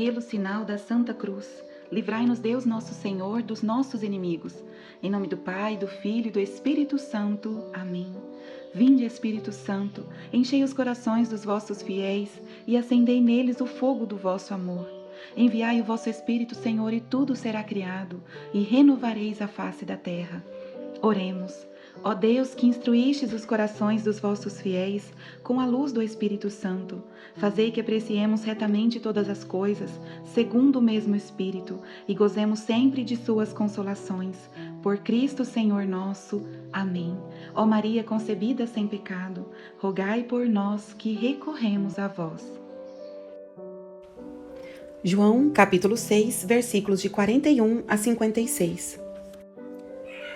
Pelo sinal da Santa Cruz, livrai-nos Deus nosso Senhor dos nossos inimigos. Em nome do Pai, do Filho e do Espírito Santo. Amém. Vinde, Espírito Santo, enchei os corações dos vossos fiéis e acendei neles o fogo do vosso amor. Enviai o vosso Espírito, Senhor, e tudo será criado, e renovareis a face da terra. Oremos. Ó Deus, que instruístes os corações dos vossos fiéis com a luz do Espírito Santo, fazei que apreciemos retamente todas as coisas, segundo o mesmo Espírito, e gozemos sempre de suas consolações. Por Cristo Senhor nosso. Amém. Ó Maria concebida sem pecado, rogai por nós que recorremos a vós. João, capítulo 6, versículos de 41 a 56.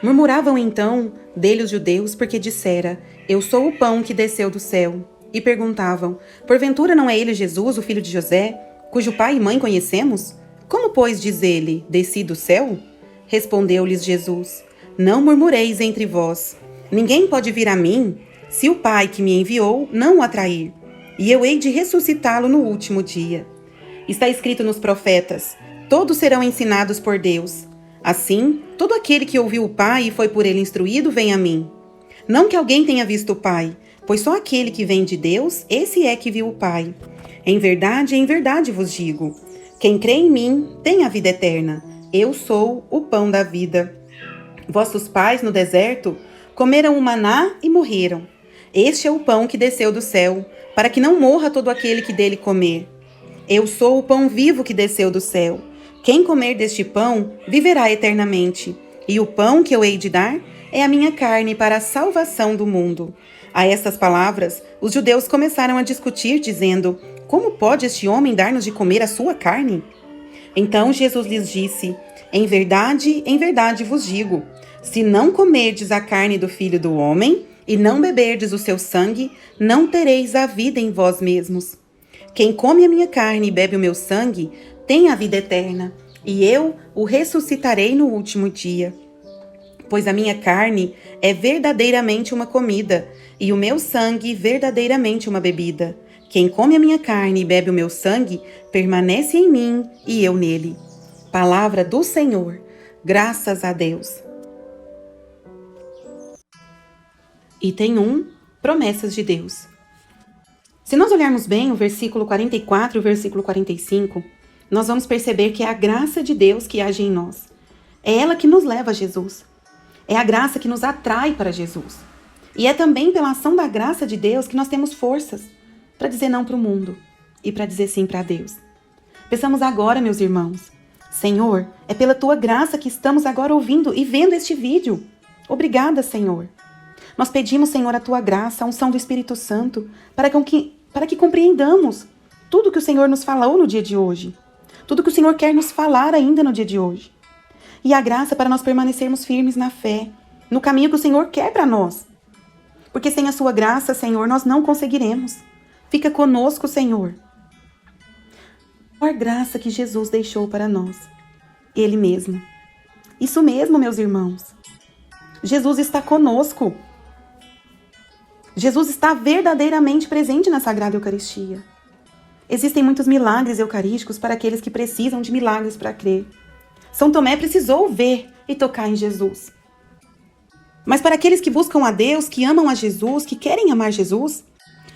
Murmuravam então dele os judeus, porque dissera: Eu sou o pão que desceu do céu. E perguntavam: Porventura não é ele Jesus, o filho de José, cujo pai e mãe conhecemos? Como, pois, diz ele: Desci do céu? Respondeu-lhes Jesus: Não murmureis entre vós. Ninguém pode vir a mim, se o Pai que me enviou não o atrair, e eu hei de ressuscitá-lo no último dia. Está escrito nos profetas: Todos serão ensinados por Deus. Assim, todo aquele que ouviu o Pai e foi por ele instruído, vem a mim. Não que alguém tenha visto o Pai, pois só aquele que vem de Deus, esse é que viu o Pai. Em verdade vos digo: quem crê em mim tem a vida eterna. Eu sou o pão da vida. Vossos pais, no deserto, comeram o maná e morreram. Este é o pão que desceu do céu, para que não morra todo aquele que dele comer. Eu sou o pão vivo que desceu do céu. Quem comer deste pão viverá eternamente, e o pão que eu hei de dar é a minha carne para a salvação do mundo. A estas palavras, os judeus começaram a discutir, dizendo: Como pode este homem dar-nos de comer a sua carne? Então Jesus lhes disse: em verdade vos digo, se não comerdes a carne do Filho do Homem e não beberdes o seu sangue, não tereis a vida em vós mesmos. Quem come a minha carne e bebe o meu sangue tem a vida eterna, e eu o ressuscitarei no último dia. Pois a minha carne é verdadeiramente uma comida, e o meu sangue verdadeiramente uma bebida. Quem come a minha carne e bebe o meu sangue, permanece em mim e eu nele. Palavra do Senhor. Graças a Deus. Item 1. Promessas de Deus. Se nós olharmos bem o versículo 44 e o versículo 45, nós vamos perceber que é a graça de Deus que age em nós. É ela que nos leva a Jesus. É a graça que nos atrai para Jesus. E é também pela ação da graça de Deus que nós temos forças para dizer não para o mundo e para dizer sim para Deus. Pensamos agora, meus irmãos: Senhor, é pela Tua graça que estamos agora ouvindo e vendo este vídeo. Obrigada, Senhor. Nós pedimos, Senhor, a Tua graça, a unção do Espírito Santo, para que compreendamos tudo que o Senhor nos falou no dia de hoje. Tudo que o Senhor quer nos falar ainda no dia de hoje. E a graça para nós permanecermos firmes na fé, no caminho que o Senhor quer para nós. Porque sem a Sua graça, Senhor, nós não conseguiremos. Fica conosco, Senhor. A maior graça que Jesus deixou para nós. Ele mesmo. Isso mesmo, meus irmãos. Jesus está conosco. Jesus está verdadeiramente presente na Sagrada Eucaristia. Existem muitos milagres eucarísticos para aqueles que precisam de milagres para crer. São Tomé precisou ver e tocar em Jesus. Mas para aqueles que buscam a Deus, que amam a Jesus, que querem amar Jesus,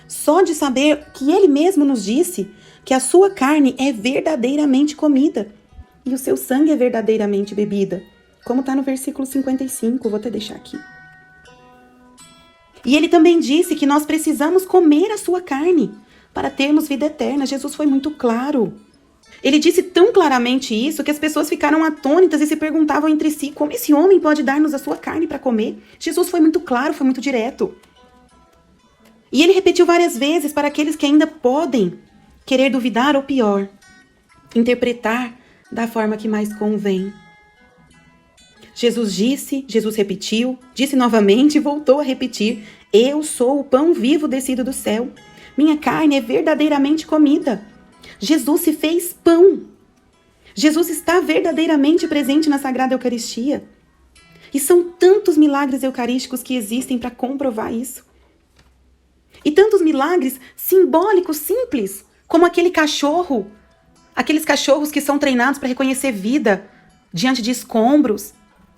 só de saber que Ele mesmo nos disse que a sua carne é verdadeiramente comida e o seu sangue é verdadeiramente bebida, como está no versículo 55, vou até deixar aqui. E Ele também disse que nós precisamos comer a sua carne para termos vida eterna. Jesus foi muito claro. Ele disse tão claramente isso que as pessoas ficaram atônitas e se perguntavam entre si: como esse homem pode dar-nos a sua carne para comer? Jesus foi muito claro, foi muito direto. E ele repetiu várias vezes para aqueles que ainda podem querer duvidar ou pior, interpretar da forma que mais convém. Jesus repetiu, disse novamente e voltou a repetir: eu sou o pão vivo descido do céu. Minha carne é verdadeiramente comida. Jesus se fez pão. Jesus está verdadeiramente presente na Sagrada Eucaristia. E são tantos milagres eucarísticos que existem para comprovar isso. E tantos milagres simbólicos, simples, como aquele cachorro Aqueles cachorros que são treinados para reconhecer vida diante de escombros,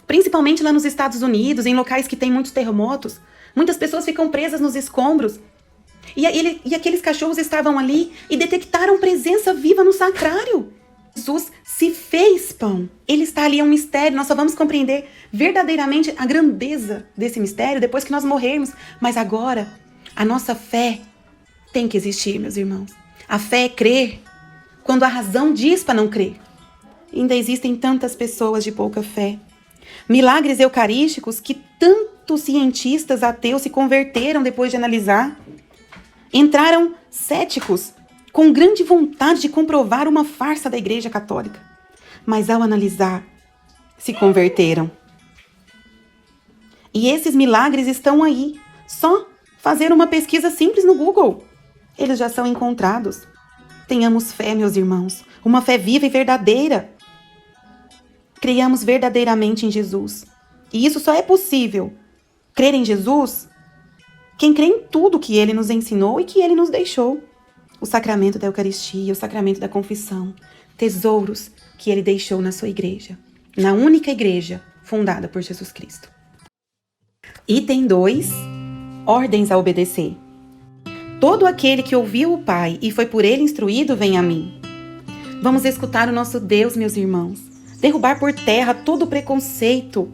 principalmente lá nos Estados Unidos, em locais que tem muitos terremotos. Muitas pessoas ficam presas nos escombros. E aqueles cachorros estavam ali e detectaram presença viva no sacrário. Jesus se fez pão. Ele está ali, é um mistério. Nós só vamos compreender verdadeiramente a grandeza desse mistério depois que nós morrermos. Mas agora, a nossa fé tem que existir, meus irmãos. A fé é crer quando a razão diz para não crer. Ainda existem tantas pessoas de pouca fé. Milagres eucarísticos que tantos cientistas ateus se converteram depois de analisar. Entraram céticos com grande vontade de comprovar uma farsa da Igreja Católica. Mas ao analisar, se converteram. E esses milagres estão aí. Só fazer uma pesquisa simples no Google. Eles já são encontrados. Tenhamos fé, meus irmãos. Uma fé viva e verdadeira. Creiamos verdadeiramente em Jesus. E isso só é possível. Crer em Jesus, quem crê em tudo que Ele nos ensinou e que Ele nos deixou. O sacramento da Eucaristia, o sacramento da confissão. Tesouros que Ele deixou na sua igreja. Na única igreja fundada por Jesus Cristo. Item 2. Ordens a obedecer. Todo aquele que ouviu o Pai e foi por Ele instruído, vem a mim. Vamos escutar o nosso Deus, meus irmãos. Derrubar por terra todo o preconceito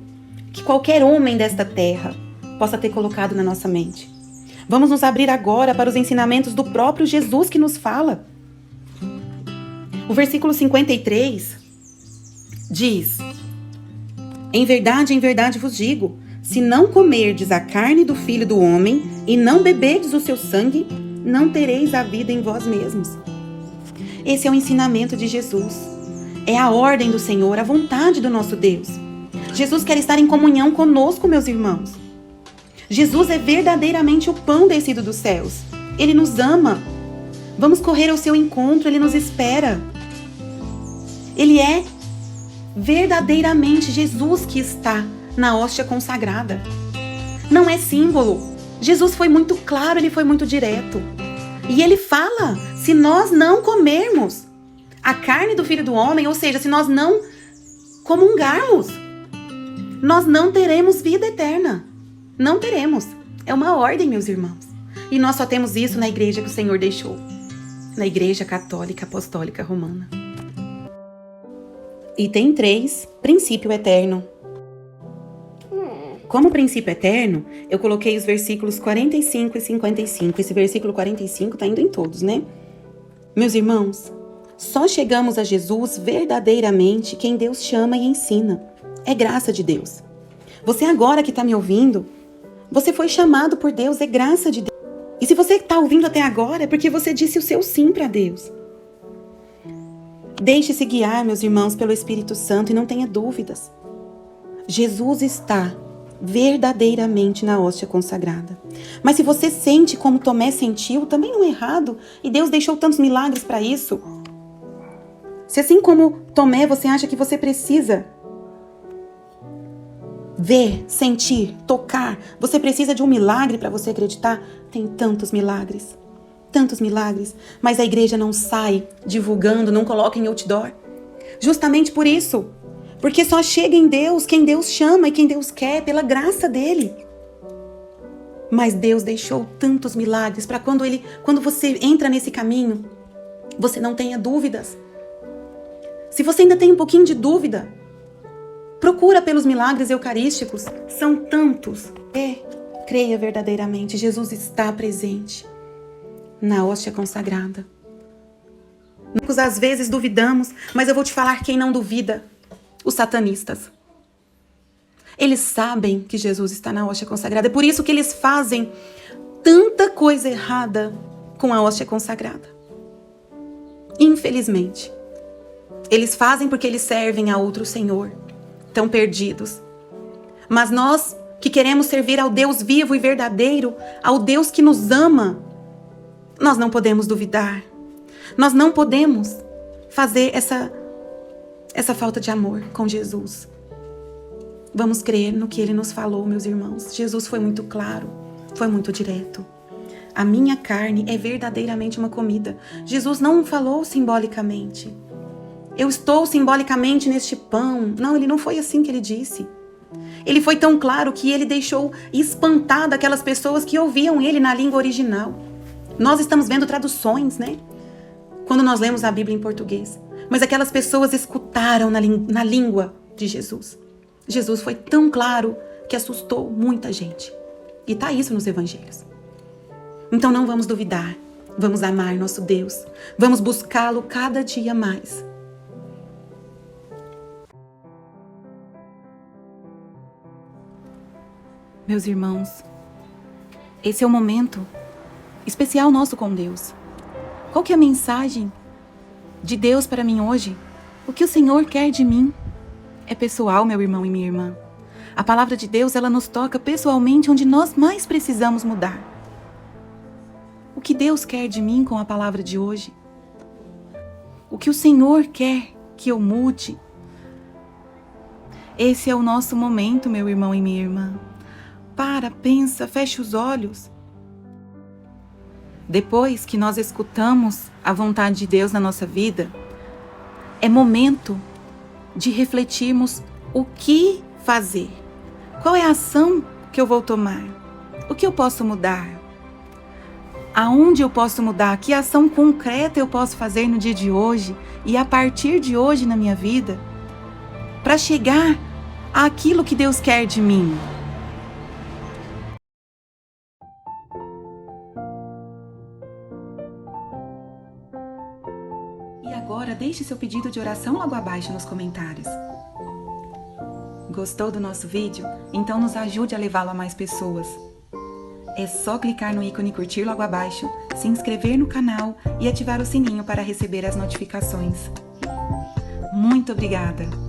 que qualquer homem desta terra possa ter colocado na nossa mente. Vamos nos abrir agora para os ensinamentos do próprio Jesus que nos fala. O versículo 53 diz: em verdade vos digo, se não comerdes a carne do Filho do Homem e não beberdes o seu sangue, não tereis a vida em vós mesmos. Esse é o ensinamento de Jesus. É a ordem do Senhor, a vontade do nosso Deus. Jesus quer estar em comunhão conosco, meus irmãos. Jesus é verdadeiramente o pão descido dos céus. Ele nos ama. Vamos correr ao seu encontro, Ele nos espera. Ele é verdadeiramente Jesus que está na hóstia consagrada. Não é símbolo. Jesus foi muito claro, Ele foi muito direto. E Ele fala, se nós não comermos a carne do Filho do Homem, ou seja, se nós não comungarmos, nós não teremos vida eterna. Não teremos. É uma ordem, meus irmãos. E nós só temos isso na igreja que o Senhor deixou. Na Igreja Católica Apostólica Romana. Item 3. Princípio eterno. Como princípio eterno, eu coloquei os versículos 45 e 55. Esse versículo 45 está indo em todos, né? Meus irmãos, só chegamos a Jesus verdadeiramente quem Deus chama e ensina. É graça de Deus. Você agora que está me ouvindo, você foi chamado por Deus, é graça de Deus. E se você está ouvindo até agora, é porque você disse o seu sim para Deus. Deixe-se guiar, meus irmãos, pelo Espírito Santo e não tenha dúvidas. Jesus está verdadeiramente na hóstia consagrada. Mas se você sente como Tomé sentiu, também não é errado. E Deus deixou tantos milagres para isso. Se assim como Tomé, você acha que você precisa ver, sentir, tocar, você precisa de um milagre para você acreditar, tem tantos milagres. Tantos milagres. Mas a igreja não sai divulgando, não coloca em outdoor. Justamente por isso. Porque só chega em Deus quem Deus chama e quem Deus quer, pela graça dele. Mas Deus deixou tantos milagres para quando você entra nesse caminho, você não tenha dúvidas. Se você ainda tem um pouquinho de dúvida, procura pelos milagres eucarísticos. São tantos. Creia verdadeiramente, Jesus está presente na hóstia consagrada. Nós às vezes duvidamos, mas eu vou te falar quem não duvida. Os satanistas. Eles sabem que Jesus está na hóstia consagrada. É por isso que eles fazem tanta coisa errada com a hóstia consagrada. Infelizmente. Eles fazem porque eles servem a outro Senhor. Estão perdidos. Mas nós que queremos servir ao Deus vivo e verdadeiro, ao Deus que nos ama, nós não podemos duvidar. Nós não podemos fazer essa falta de amor com Jesus. Vamos crer no que Ele nos falou, meus irmãos. Jesus foi muito claro, foi muito direto. A minha carne é verdadeiramente uma comida. Jesus não falou simbolicamente. Eu estou simbolicamente neste pão. Não, ele não foi assim que ele disse. Ele foi tão claro que ele deixou espantada aquelas pessoas que ouviam ele na língua original. Nós estamos vendo traduções, né? Quando nós lemos a Bíblia em português. Mas aquelas pessoas escutaram na língua de Jesus. Jesus foi tão claro que assustou muita gente. E está isso nos evangelhos. Então não vamos duvidar. Vamos amar nosso Deus. Vamos buscá-lo cada dia mais. Meus irmãos, esse é o momento especial nosso com Deus. Qual que é a mensagem de Deus para mim hoje? O que o Senhor quer de mim? É pessoal, meu irmão e minha irmã. A palavra de Deus, ela nos toca pessoalmente onde nós mais precisamos mudar. O que Deus quer de mim com a palavra de hoje? O que o Senhor quer que eu mude? Esse é o nosso momento, meu irmão e minha irmã. Para, pensa, feche os olhos. Depois que nós escutamos a vontade de Deus na nossa vida, é momento de refletirmos o que fazer. Qual é a ação que eu vou tomar? O que eu posso mudar? Aonde eu posso mudar? Que ação concreta eu posso fazer no dia de hoje e a partir de hoje na minha vida para chegar àquilo que Deus quer de mim? E agora deixe seu pedido de oração logo abaixo nos comentários. Gostou do nosso vídeo? Então nos ajude a levá-lo a mais pessoas. É só clicar no ícone curtir logo abaixo, se inscrever no canal e ativar o sininho para receber as notificações. Muito obrigada!